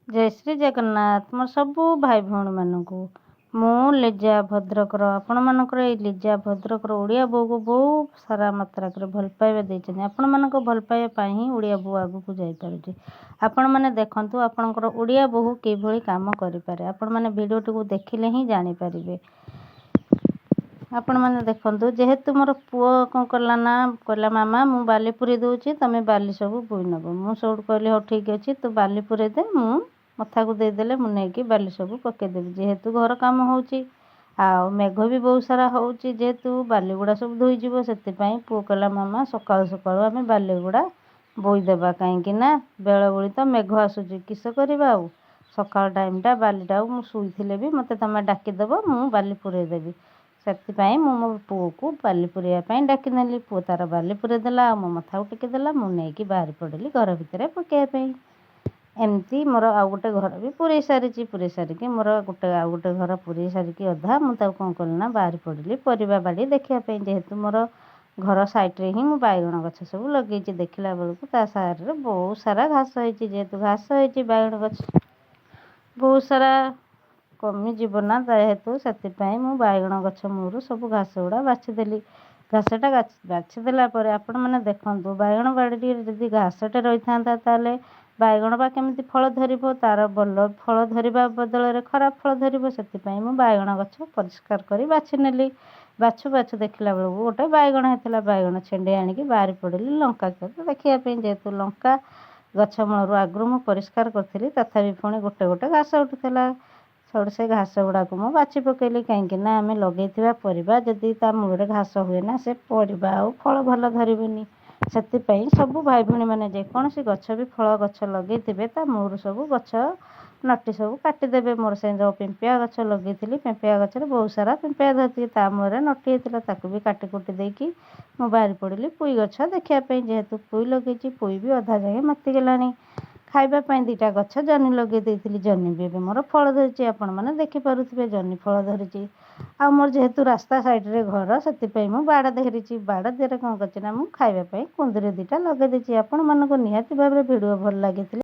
जय श्री जगन्नाथ मोर सबू भाई भौणी मानू मु लिजा भद्रकर आपण मानकर ए लिजा भद्रकर ओडिया बो को बहुत सारा मात्रा भल पाइबा देइछन आपण मानक भल पाइबा ही ओडिया बो आगु को जाई पारुची। आपण माने देखंतु आपणकर ओडिया बो के भली काम करि पारे आपण माने वीडियो को देखिले ही जानि परिबे। आपण माने देखंतु जेहेतु मोर पुओ कोन करला ना कहला मामा मु बाली पुरी दोची तमे बाली सब बोई नबो मु सब कहली हो ठीक अछि तू बाली पुरे दे मु मथा को दे देले मु नै की बाली सब पके देबी जेहेतु घर काम होउची आ मेघ भी बहुत सारा होउची जेहेतु बाली गुडा सब धोई जीवो सेति पई पुओ कहला मामा सकाळ सकाळ आमे बाली गुडा बोई देबा काहे कि ना बेळ बोली तो मेघ आसुची किस करबा आ सकाळ टाइम टा बालीटा मु सुईथिले भी मते तमे डाकी देबो मु बाली पुरे देबी सेति पई मु मो पुओ को बाली पुरिया पई डाकी नेली पुओ तार बाली पुरे देला मो मथा उटिके देला मु नै की बाहर पडली घर भितरे पके पई एमती मोर आ गोटे घर भी पूरे सारी कि मोर गोटे आ गोटे घर पूरे सारी अधा मुझे कौन कल ना बाहर पड़ी परिवा बाड़ी देखापी जेहेतु मोर घर सैड्रे ही मु बैगण गछ सब लगे देखला बेलू ता सारे बहुत सारा घास होती जेहेतु घास होती बैगण गछ बहुत सारा कमी जीवना जेहेतु से मु बैगण गछ मूर सब घास गुड़ा बाछीदेली घासटा बाछीदेला आपण मैंने देखूँ बैगण बाड़ी जदि घासटे रही था बैगण बा केमिति फल धरिबो तार बल फल धरिबा बदल खराब फल धरिबो सेतिपई मु बैगण गछ परिष्कार करी बाछि नेली बाछु बाछु देखला बेलू गोटे बैगण हेतला बैगण छेंडे आनिकी बाहरी पड़िली लंका खेत देखिया पे जेहेतु लंका गछ मूलरू आगु मु परिष्कार करथिली तथापि पुणी गोटे गोटे घास उठुला सौड़ से घास गुड़ा को मु बाछि पकेली कहीं ना आम लगे परिबा जदि ता मूल घास हुए ना से परिबा आ फल भल धरबनी से सब भाई भौणी मैंने जेकोसी गछ भी फल गछ लगे ता मूर सब गछ नटी सब काटिदेवे मोर से जो पिंपिया गछ लगे पिंपिया गच बहुत सारा पिंपिया धरती ता मुहर नटी होता भी काटी कुटी देकी मु बाहरी पड़ी पुई गछ देखापी जेहेतु पुई लगे पुई भी अधा जाए मतिगला खाइबापी दीटा गछ जनी लगे जनी भी मोर फल धरी आपण मैंने देखिपे जनी फल धरी आ मोर जेहेतु रास्ता साइड्रे घर से मु बाड़ धरी बाड़ देहरे कौन कर खाइबापी कुंदरी दीटा लगे आपण मानक निहाती भाव वीडियो भल लगी।